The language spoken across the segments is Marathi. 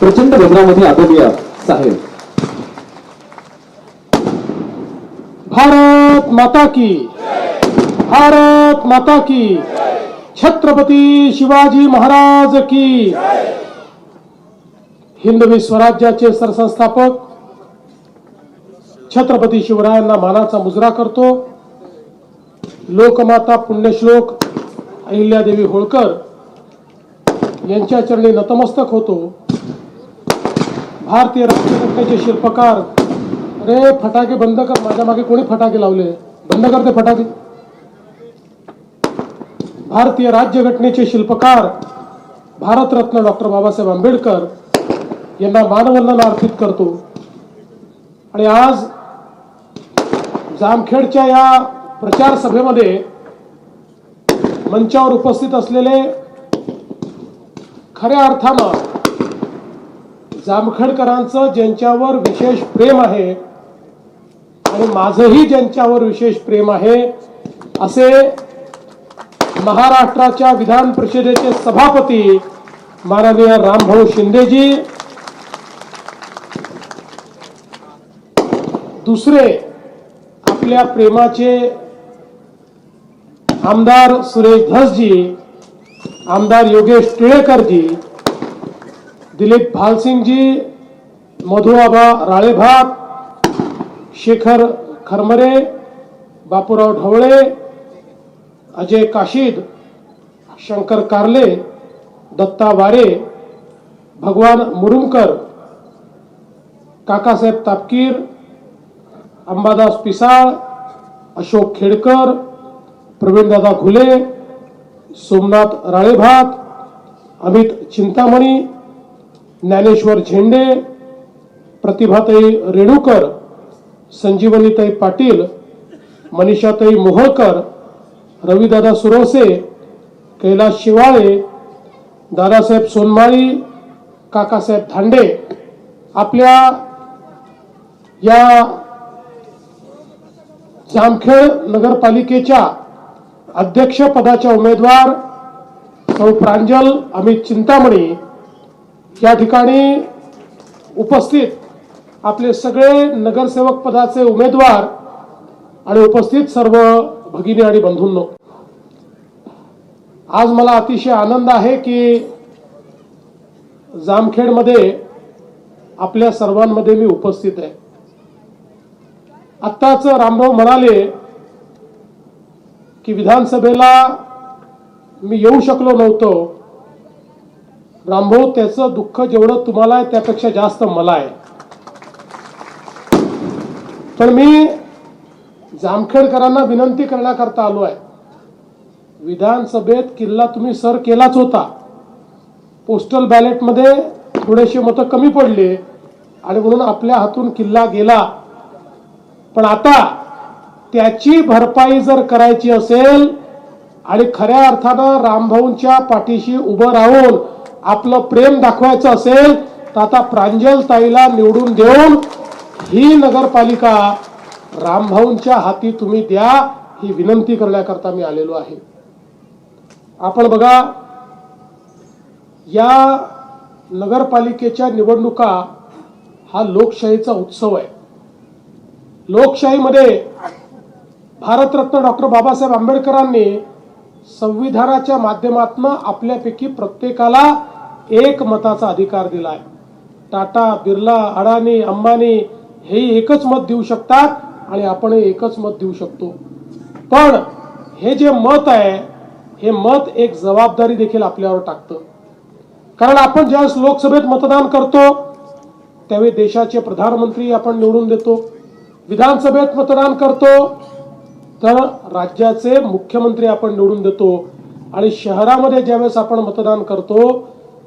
प्रचंड गजरामध्ये आदरणीय साहेब. भारत माता की, भारत माता की, छत्रपती शिवाजी महाराज की. हिंदवी स्वराज्याचे सरसंस्थापक छत्रपती शिवरायांना मानाचा मुजरा करतो. लोकमाता पुण्यश्लोक अहिल्यादेवी होळकर यांच्या चरणी नतमस्तक होतो. भारतीय राज्यघटनेचे शिल्पकार, अरे फटाके बंद कर, माझ्या मागे कोणी फटाके लावले, बंद कर ते फटाके. भारतीय राज्यघटनेचे शिल्पकार भारतरत्न डॉक्टर बाबासाहेब आंबेडकर यांना मानवंदना अर्पित करतो. आणि आज जामखेडच्या या प्रचार सभेमध्ये मंचावर उपस्थित असलेले खऱ्या अर्थानं जामखेडकरांचं ज्यांच्यावर विशेष प्रेम आहे आणि माझंही ज्यांच्यावर विशेष प्रेम आहे असे महाराष्ट्राच्या विधान परिषदेचे सभापती माननीय रामभाऊ शिंदेजी, दुसरे आपल्या प्रेमाचे आमदार सुरेश धसजी, आमदार योगेश टिळेकरजी, दिलीप भालसिंगजी, मधुआबा राळेभात, शेखर खरमरे, बापूराव ढवळे, अजय काशीद, शंकर कारले, दत्ता वारे, भगवान मुरुमकर, काकासाहेब तापकीर, अंबादास पिसाळ, अशोक खेडकर, प्रवीणदादा घुले, सोमनाथ राळेभात, अमित चिंतामणी, ज्ञानेश्वर झेंडे, प्रतिभाताई रेणुकर, संजीवनीताई पाटील, मनीषाताई मोहोळकर, रविदादा सुरवसे, कैलास शिवाळे, दादासाहेब सोनमाळी, काकासाहेब धांडे आपल्या या जामखेड नगरपालिकेच्या अध्यक्ष पदाच्या उमेदवार सौ प्रांजल अमित चिंतामणी या ठिकाणी उपस्थित आपले सगळे नगरसेवक पदाचे उमेदवार आणि उपस्थित सर्व भगिनी आणि बंधूंनो, आज मला अतिशय आनंद आहे की जामखेडमध्ये आपल्या सर्वांमध्ये मी उपस्थित आहे. आत्ताच रामभाऊ म्हणाले की विधानसभेला मी येऊ शकलो नव्हतो. रामभाऊ, त्याचं दुःख जेवढं तुम्हाला आहे त्यापेक्षा जास्त मला आहे. पण मी जामखेडकरांना विनंती करण्याकरता आलो आहे. विधानसभेत किल्ला तुम्ही सर केलाच होता. पोस्टल बॅलेटमध्ये थोडेसे मतं कमी पडले आणि म्हणून आपल्या हातून किल्ला गेला. पण आता त्याची भरपाई जर करायची असेल आणि खऱ्या अर्थानं रामभाऊंच्या पाठीशी उभं राहून आपलं प्रेम दाखवायचं असेल तर आता प्रांजल ताईला निवडून देऊन ही नगरपालिका रामभाऊंच्या हाती तुम्ही द्या, ही विनंती करण्याकरता मी आलेलो आहे. आपण बघा, या नगरपालिकेच्या निवडणुका हा लोकशाहीचा उत्सव आहे. लोकशाहीमध्ये भारतरत्न डॉक्टर बाबासाहेब आंबेडकरांनी संविधानाच्या माध्यमातून आपल्यापैकी प्रत्येकाला एक मताचा अधिकार दिलाय. टाटा, बिर्ला, अडाणी, अंबानी हे एकच मत देऊ शकतात आणि आपण एकच मत देऊ शकतो. पण हे जे मत आहे, हे मत एक जबाबदारी देखील आपल्यावर टाकतं. कारण आपण ज्यावेळेस लोकसभेत मतदान करतो त्यावेळी देशाचे प्रधानमंत्री आपण निवडून देतो. विधानसभेत मतदान करतो तर राज्याचे मुख्यमंत्री आपण निवडून देतो. आणि शहरामध्ये ज्यावेळेस आपण मतदान करतो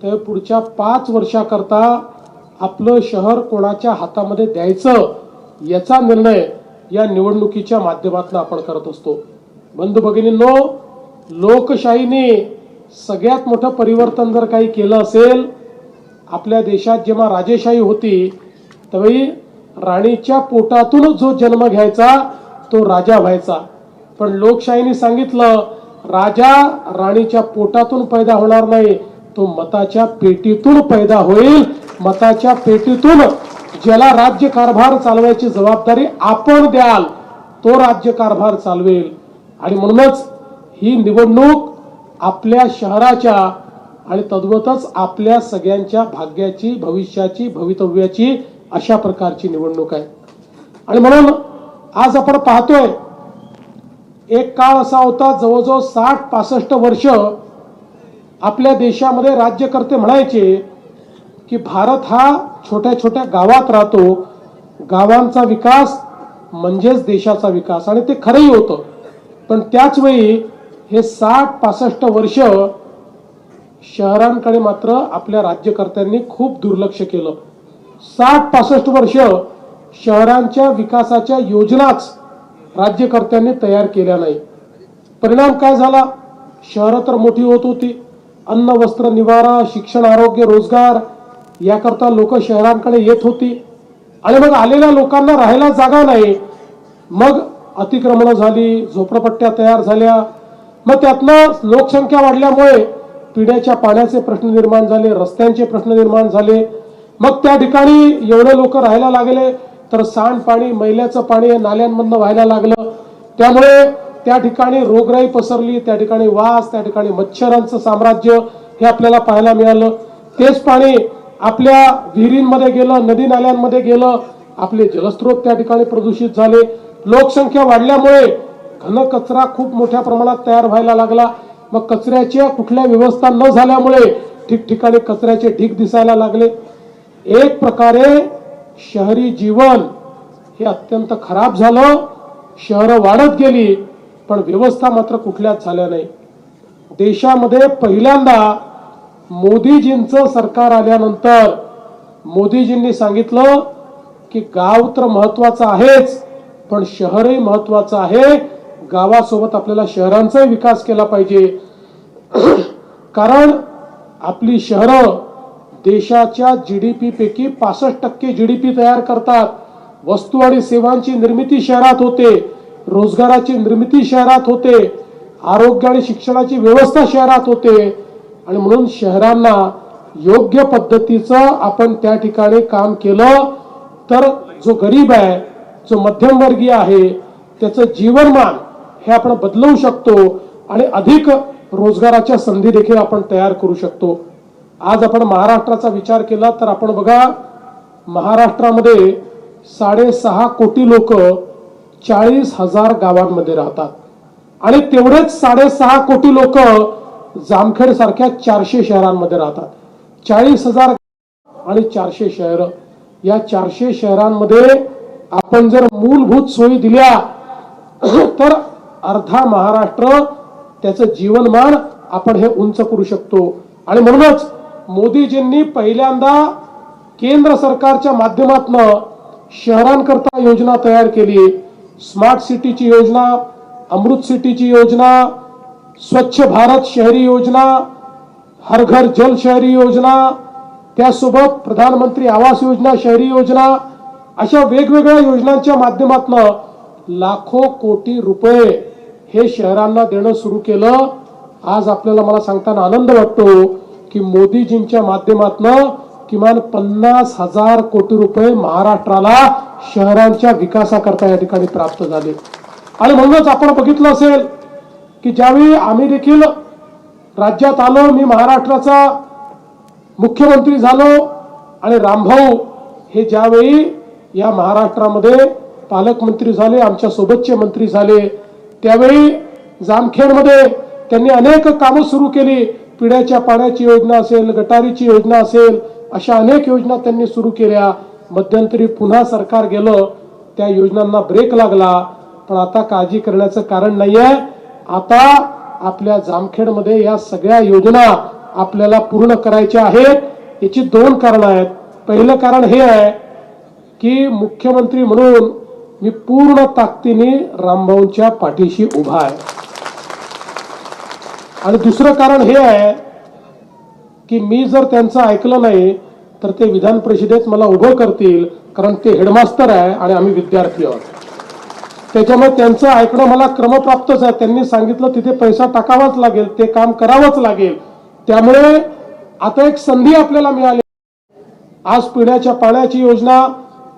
त्यावेळी पुढच्या 5 वर्षाकरता आपलं शहर कोणाच्या हातामध्ये द्यायचं याचा निर्णय या निवडणुकीच्या माध्यमातून आपण करत असतो. बंधू भगिनींनो, लोकशाहीने सगळ्यात मोठं परिवर्तन जर काही केलं असेल, आपल्या देशात जेव्हा राजेशाही होती त्यावेळी राणीच्या पोटातून जो जन्म घ्यायचा तो राजा व्हायचा. पण लोकशाहीने सांगितलं राजा राणीच्या पोटातून पैदा होणार नाही, तो मताच्या पेटीतून पैदा होईल. मताच्या पेटीतून ज्याला राज्य कारभार चालवायची जबाबदारी आपण द्याल तो राज्य कारभार चालवेल. आणि म्हणूनच ही निवडणूक आपल्या शहराच्या आणि तद्वतच आपल्या सगळ्यांच्या भाग्याची, भविष्याची, भवितव्याची अशा प्रकारची निवडणूक आहे. आणि म्हणून आज आपण पाहतोय, एक काळ असा होता, जवळजवळ 60-65 वर्ष आपल्या देशामध्ये राज्यकर्ते म्हणायचे की भारत हा छोट्या छोट्या गावात राहतो, गावांचा विकास म्हणजेच देशाचा विकास. आणि ते खरंही होतं. पण त्याच वेळी हे 60-65 वर्ष शहरांकडे मात्र आपल्या राज्यकर्त्यांनी खूप दुर्लक्ष केलं. 60-65 वर्ष शहरांच्या विकासाच्या योजनाच राज्यकर्त्यांनी तयार केल्या नाही. परिणाम काय झाला? शहरं तर मोठी होत होती. अन्न, वस्त्र, निवारा, शिक्षण, आरोग्य, रोजगार याकरता लोक शहरांकडे येत होती. आणि मग आलेल्या लोकांना राहायला जागा नाही. मग अतिक्रमणं झाली, झोपडपट्ट्या तयार झाल्या. मग त्यातनं लोकसंख्या वाढल्यामुळे पिण्याच्या पाण्याचे प्रश्न निर्माण झाले, रस्त्यांचे प्रश्न निर्माण झाले. मग त्या ठिकाणी एवढे लोक राहायला लागले तर सांडपाणी, मैल्याचं पाणी नाल्यांमधनं व्हायला लागलं. त्यामुळे त्या ठिकाणी रोगराई पसरली, त्या ठिकाणी वास, त्या ठिकाणी मच्छरांचं साम्राज्य हे आपल्याला पाहायला मिळालं. तेच पाणी आपल्या विहिरींमध्ये गेलं, नदी नाल्यांमध्ये गेलं. आपले जलस्रोत त्या ठिकाणी प्रदूषित झाले. लोकसंख्या वाढल्यामुळे घनकचरा खूप मोठ्या प्रमाणात तयार व्हायला लागला. मग कचऱ्याच्या कुठल्या व्यवस्था न झाल्यामुळे ठिकठिकाणी कचऱ्याचे ढीग दिसायला लागले. एक प्रकारे शहरी जीवन हे अत्यंत खराब झालं. शहरं वाढत गेली पण व्यवस्था मात्र कुठल्याच झाल्या नाही. देशामध्ये पहिल्यांदा मोदीजींचं सरकार आल्यानंतर मोदीजींनी सांगितलं की गाव तर महत्वाचं आहेच पण शहरही महत्वाचं आहे. गावासोबत आपल्याला शहरांचाही विकास केला पाहिजे. कारण आपली शहरं देशाच्या जीडीपी पैकी 65% जीडीपी तयार करतात. वस्तू आणि सेवांची निर्मिती शहरात होते, रोजगाराची निर्मिती शहरात होते, आरोग्य आणि शिक्षणाची व्यवस्था शहरात होते. आणि म्हणून शहरांना योग्य पद्धतीचं आपण त्या ठिकाणी काम केलं तर जो गरीब आहे, जो मध्यमवर्गीय आहे, त्याचं जीवनमान हे आपण बदलवू शकतो आणि अधिक रोजगाराच्या संधी देखील आपण तयार करू शकतो. आज आपण महाराष्ट्राचा विचार केला तर आपण बघा, महाराष्ट्रामध्ये 6.5 कोटी लोक 40,000 गावांमध्ये राहतात आणि तेवढेच 6.5 कोटी लोक जामखेड सारख्या 400 शहरांमध्ये राहतात. 40,000 आणि 400 शहर, या 400 शहरांमध्ये आपण जर मूलभूत सोयी दिल्या तर अर्धा महाराष्ट्र त्याचं जीवनमान आपण हे उंच करू शकतो. आणि म्हणूनच मोदीजींनी पहिल्यांदा केंद्र सरकारच्या माध्यमातून शहरांकरता योजना तयार केली. स्मार्ट सिटीची योजना, अमृत सिटीची योजना, स्वच्छ भारत शहरी योजना, हर घर जल शहरी योजना, त्यासोबत प्रधानमंत्री आवास योजना शहरी योजना, अशा वेगवेगळ्या योजनांच्या माध्यमातून लाखो कोटी रुपये हे शहरांना देणं सुरू केलं. आज आपल्याला मला सांगताना आनंद वाटतो की मोदीजींच्या माध्यमातून किमान 50,000 कोटी रुपये महाराष्ट्राला शहरांच्या विकासाकरता या ठिकाणी प्राप्त झाले. आणि म्हणूनच आपण बघितलं असेल की ज्यावेळी आम्ही देखील राज्यात आलो, मी महाराष्ट्राचा मुख्यमंत्री झालो आणि रामभाऊ हे ज्यावेळी या महाराष्ट्रामध्ये पालकमंत्री झाले, आमच्या सोबतचे मंत्री झाले, त्यावेळी जामखेडमध्ये त्यांनी अनेक कामं सुरू केली. पिण्याच्या पाण्याची योजना असेल, गटारीची योजना असेल, अशा अनेक योजना त्यांनी सुरू केल्या. मध्यंतरी पुन्हा सरकार गेलं, त्या योजनांना ब्रेक लागला. पण आता काळजी करण्याचं कारण नाहीये. आता आपल्या जामखेडमध्ये या सगळ्या योजना आपल्याला पूर्ण करायच्या आहेत. याची 2 कारणं आहेत. पहिलं कारण हे आहे की मुख्यमंत्री म्हणून मी पूर्ण ताकदीने रामभाऊंच्या पाठीशी उभा आहे. आणि दुसरं कारण हे आहे की मी जर त्यांचं ऐकलं नाही तर ते विधान परिषदेत मला उभं करतील, कारण ते हेडमास्टर आहे आणि आम्ही विद्यार्थी आहोत. त्याच्यामुळे त्यांचं ऐकणं मला क्रमप्राप्तच आहे. त्यांनी सांगितलं तिथे पैसा टाकावाच लागेल, ते काम करावंच लागेल. त्यामुळे आता एक संधी आपल्याला मिळाली. आज पिण्याच्या पाण्याची योजना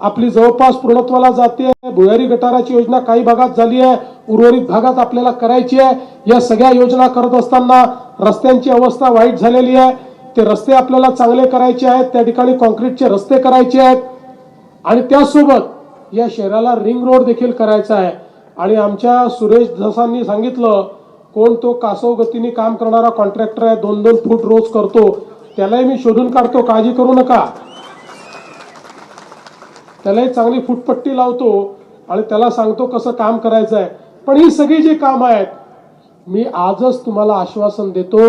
आपली जवळपास पूर्णत्वाला जाते. भुयारी गटाराची योजना काही भागात झाली आहे, उर्वरित भागात आपल्याला करायची आहे. या सगळ्या योजना करत असताना रस्त्यांची अवस्था वाईट झालेली आहे. ते रस्ते आपल्याला चांगले करायचे आहेत, त्या ठिकाणी कॉन्क्रीटचे रस्ते करायचे आहेत आणि त्यासोबत या शहराला रिंग रोड देखील करायचा आहे. आणि आमच्या सुरेश धसांनी सांगितलं, कोण तो कासव गतीने काम करणारा कॉन्ट्रॅक्टर आहे, 2-2 फूट रोज करतो, त्यालाही मी शोधून काढतो, काळजी करू नका. त्यालाही चांगली फुटपट्टी लावतो आणि त्याला सांगतो कसं काम करायचं आहे. पण ही सगळी जी कामं आहेत, मी आजच तुम्हाला आश्वासन देतो,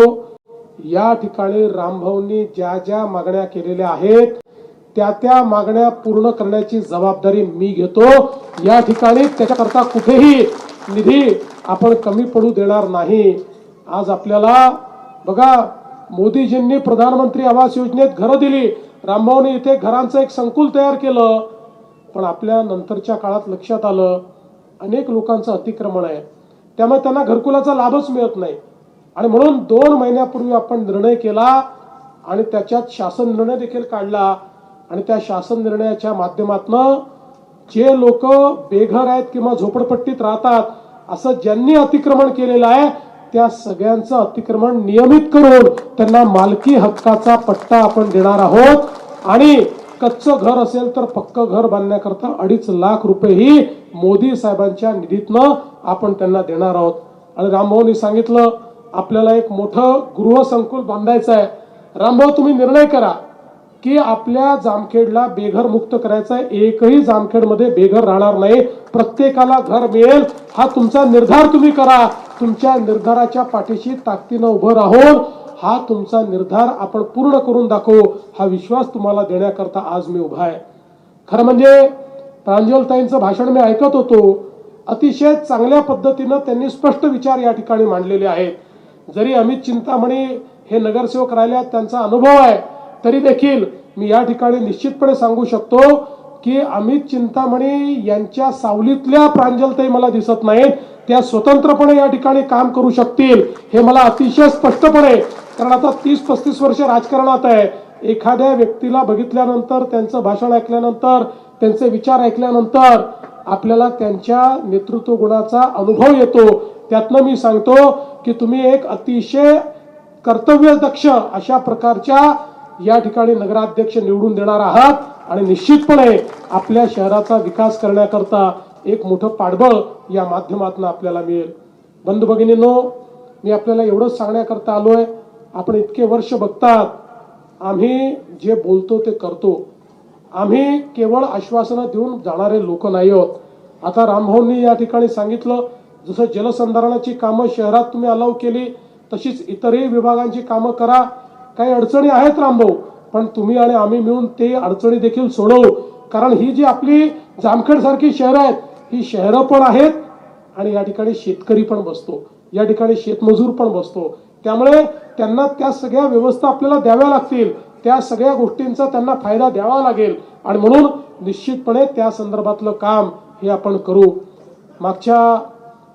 या ठिकाणी रामभाऊंनी ज्या ज्या मागण्या केलेल्या आहेत त्या मागण्या पूर्ण करण्याची जबाबदारी मी घेतो. या ठिकाणी त्याच्याकरता कुठेही निधी आपण कमी पडू देणार नाही. आज आपल्याला बघा, मोदीजींनी प्रधानमंत्री आवास योजनेत घरं दिली, रामभाऊंनी इथे घरांचं एक संकुल तयार केलं. पण आपल्या नंतरच्या काळात लक्षात आलं अनेक लोकांचं अतिक्रमण आहे, त्यामुळे त्यांना घरकुलाचा लाभच मिळत नाही. आणि म्हणून 2 महिन्यापूर्वी आपण निर्णय केला आणि त्याच्यात शासन निर्णय देखील काढला. आणि त्या शासन निर्णयाच्या माध्यमातून जे लोक बेघर आहेत किंवा झोपडपट्टीत राहतात, असं ज्यांनी अतिक्रमण केलेलं आहे त्या सगळ्यांचं अतिक्रमण नियमित करून त्यांना मालकी हक्काचा पट्टा आपण देणार आहोत. आणि कच्चं घर असेल तर पक्कं घर बांधण्याकरता 2.5 लाख रुपयेही मोदी साहेबांच्या निधीतनं आपण त्यांना देणार आहोत. आणि रामभाऊंनी सांगितलं आपल्याला एक मोठं गृहसंकुल बांधायचं आहे. रामभाऊ, तुम्ही निर्णय करा की आपल्या जामखेडला बेघर मुक्त करायचं आहे. एकही जामखेडमध्ये बेघर राहणार नाही, प्रत्येकाला घर मिळेल. हा तुमचा निर्धार तुम्ही करा. तुमच्या निर्धाराच्या पाठीशी ताकदीनं उभं राहून हा तुमचा निर्धार आपण पूर्ण करून दाखवू, हा विश्वास तुम्हाला देण्याकरता आज मी उभा आहे. खरं म्हणजे प्रांजलताईंचं भाषण मी ऐकत होतो, अतिशय चांगल्या पद्धतीनं त्यांनी स्पष्ट विचार या ठिकाणी मांडलेले आहेत. जरी अमित चिंतामणी हे नगरसेवक राहिले, त्यांचा अनुभव आहे, तरी देखील मी या ठिकाणी निश्चितपणे सांगू शकतो की अमित चिंतामणी यांच्या सावलीतल्या प्रांजलताई मला दिसत नाहीत. त्या स्वतंत्रपणे या ठिकाणी काम करू शकतील हे मला अतिशय स्पष्टपणे, कारण आता 30-35 वर्ष राजकारणात आहे. एखाद्या व्यक्तीला बघितल्यानंतर, त्यांचं भाषण ऐकल्यानंतर, त्यांचे विचार ऐकल्यानंतर आपल्याला त्यांच्या नेतृत्व गुणाचा अनुभव येतो. त्यातनं मी सांगतो की तुम्ही एक अतिशय कर्तव्यदक्ष अशा प्रकारच्या या ठिकाणी नगराध्यक्ष निवडून देणार आहात आणि निश्चितपणे आपल्या शहराचा विकास करण्याकरता एक मोठं पाठबळ या माध्यमातून आपल्याला मिळेल. बंधू भगिनींनो, मी आपल्याला एवढंच सांगण्याकरता आलोय, आपण इतके वर्ष बघतात, आम्ही जे बोलतो ते करतो. आम्ही केवळ आश्वासनं देऊन जाणारे लोक नाही आहोत. आता रामभाऊंनी या ठिकाणी सांगितलं, जसं जलसंधारणाची कामं शहरात तुम्ही अलाव केली, तशीच इतरही विभागांची कामं करा. काही अडचणी आहेत रामभाऊ, पण तुम्ही आणि आम्ही मिळून ते अडचणी देखील सोडवू. कारण ही जी आपली जामखेड सारखी शहरं आहेत, ही शहरं पण आहेत आणि या ठिकाणी शेतकरी पण बसतो, या ठिकाणी शेतमजूर पण बसतो. त्यामुळे त्यांना त्या सगळ्या व्यवस्था आपल्याला द्याव्या लागतील, त्या सगळ्या गोष्टींचा त्यांना फायदा द्यावा लागेल. आणि म्हणून निश्चितपणे त्या संदर्भातलं काम हे आपण करू. मागच्या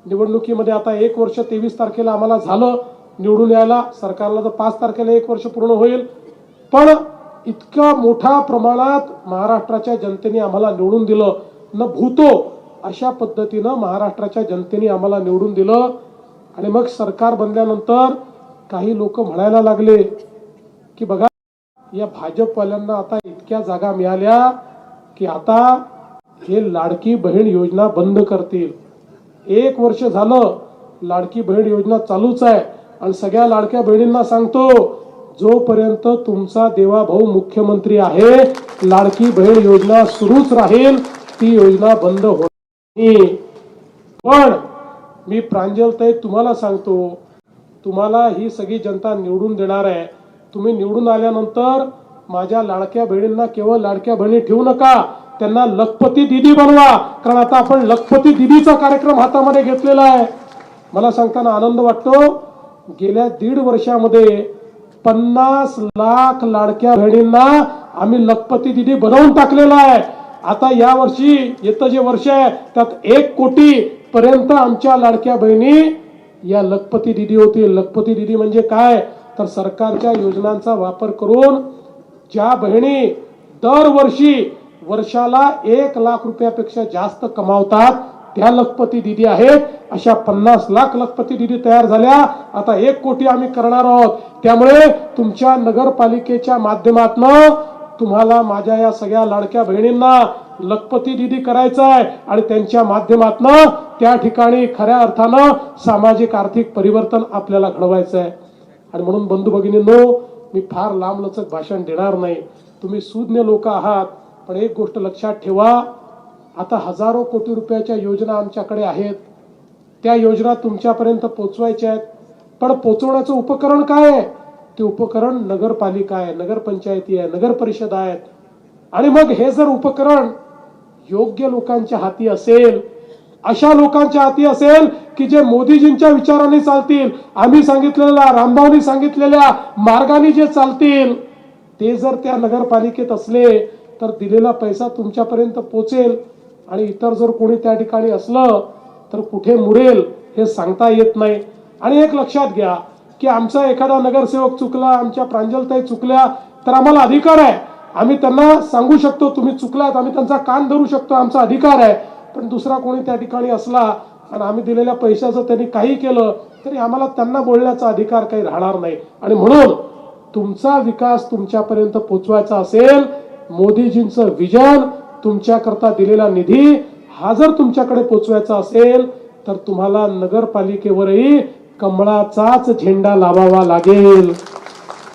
निवडणुकीमध्ये आता 1 वर्ष 23 तारखेला आम्हाला झालं निवडून यायला. सरकारला तर 5 तारखेला 1 वर्ष पूर्ण होईल. पण इतक्या मोठ्या प्रमाणात महाराष्ट्राच्या जनतेने आम्हाला निवडून दिलं, न भूतो अशा पद्धतीनं महाराष्ट्राच्या जनतेने आम्हाला निवडून दिलं. आणि मग सरकार बनल्यानंतर काही लोक म्हणायला लागले की बघा, या भाजपवाल्यांना आता इतक्या जागा मिळाल्या की आता हे लाडकी बहीण योजना बंद करतील. 1 वर्ष झालं लाडकी बहीण योजना चालूच आहे. आणि सगळ्या लाडक्या बहिणींना सांगतो, जोपर्यंत तुमचा देवाभाऊ मुख्यमंत्री आहे, लाडकी बहीण योजना सुरूच राहील, ती योजना बंद होणार नाही. पण मी प्रांजलताई तुम्हाला सांगतो, तुम्हाला ही सगळी जनता निवडून देणार आहे. तुम्ही निवडून आल्यानंतर माझ्या लाडक्या बहिणींना केवळ लाडक्या बहिणी ठेवू नका, त्यांना लखपती दीदी बनवा. कारण आता आपण लखपती दीदीचा कार्यक्रम हातामध्ये घेतलेला आहे. मला सांगताना आनंद वाटतो, गेल्या 1.5 वर्षामध्ये 50 लाख लाडक्या बहिणींना आम्ही लखपती दीदी बनवून टाकलेला आहे. आता या वर्षी येतं जे वर्ष आहे त्यात 1 कोटी पर्यंत आमच्या लाडक्या बहिणी या लखपती दीदी होतील. लखपती दीदी म्हणजे काय, तर सरकारच्या योजनांचा वापर करून ज्या बहिणी दरवर्षी वर्षाला 1 लाख रुपयापेक्षा जास्त कमावतात त्या लखपती दिदी आहेत. अशा 50 लाख लखपती दिदी तयार झाल्या. आता 1 कोटी आम्ही करणार आहोत. त्यामुळे तुमच्या नगरपालिकेच्या माध्यमातून तुम्हाला माझ्या या सगळ्या लाडक्या बहिणींना लखपती दिदी करायचं आहे आणि त्यांच्या माध्यमातून त्या ठिकाणी खऱ्या अर्थानं सामाजिक आर्थिक परिवर्तन आपल्याला घडवायचं आहे. आणि म्हणून बंधू भगिनींनो, मी फार लांबलचक भाषण देणार नाही. तुम्ही सुज्ञ लोक आहात, पण एक गोष्ट लक्षात ठेवा, आता हजारो कोटी रुपयाच्या योजना आमच्याकडे आहेत. त्या योजना तुमच्यापर्यंत पोहोचवायच्या आहेत, पण पोहोचवण्याचं उपकरण काय आहे? ते उपकरण नगरपालिका आहे, नगरपंचायती आहे, नगर परिषद आहेत. आणि मग हे जर उपकरण योग्य लोकांच्या हाती असेल, अशा लोकांच्या हाती असेल की जे मोदीजींच्या विचाराने चालतील, आम्ही सांगितलेल्या, रामभाऊनी सांगितलेल्या मार्गाने जे चालतील, ते जर त्या नगरपालिकेत असले तर दिलेला पैसा तुमच्यापर्यंत पोचेल. आणि इतर जर कोणी त्या ठिकाणी असलं तर कुठे मुरेल हे सांगता येत नाही. आणि एक लक्षात घ्या की आमचा एखादा नगरसेवक चुकला, आमच्या प्रांजलताई चुकल्या, तर आम्हाला अधिकार आहे, आम्ही त्यांना सांगू शकतो तुम्ही चुकलात, आम्ही त्यांचा कान धरू शकतो, आमचा अधिकार आहे. पण दुसरा कोणी त्या ठिकाणी असला आणि आम्ही दिलेल्या पैशाचं त्यांनी काही केलं तरी आम्हाला त्यांना बोलण्याचा अधिकार काही राहणार नाही. आणि म्हणून तुमचा विकास तुमच्यापर्यंत पोहोचवायचा असेल, मोदीजींचं विजन, तुमच्याकरता दिलेला निधी हा जर तुमच्याकडे पोहोचवायचा असेल तर तुम्हाला नगरपालिकेवरही कमळाचाच झेंडा लावावा लागेल.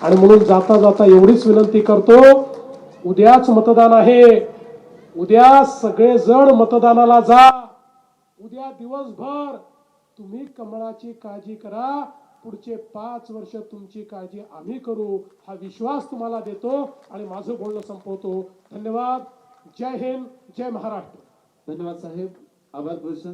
आणि म्हणून जाता जाता एवढीच विनंती करतो, उद्याच मतदान आहे, उद्या सगळेजण मतदानाला जा. उद्या दिवसभर तुम्ही कमळाची काळजी करा, पुढचे 5 वर्ष तुमची काळजी आम्ही करू, हा विश्वास तुम्हाला देतो आणि माझं बोलणं संपवतो. धन्यवाद. जय हिंद, जय महाराष्ट्र. धन्यवाद साहेब. आभार प्रदर्शन.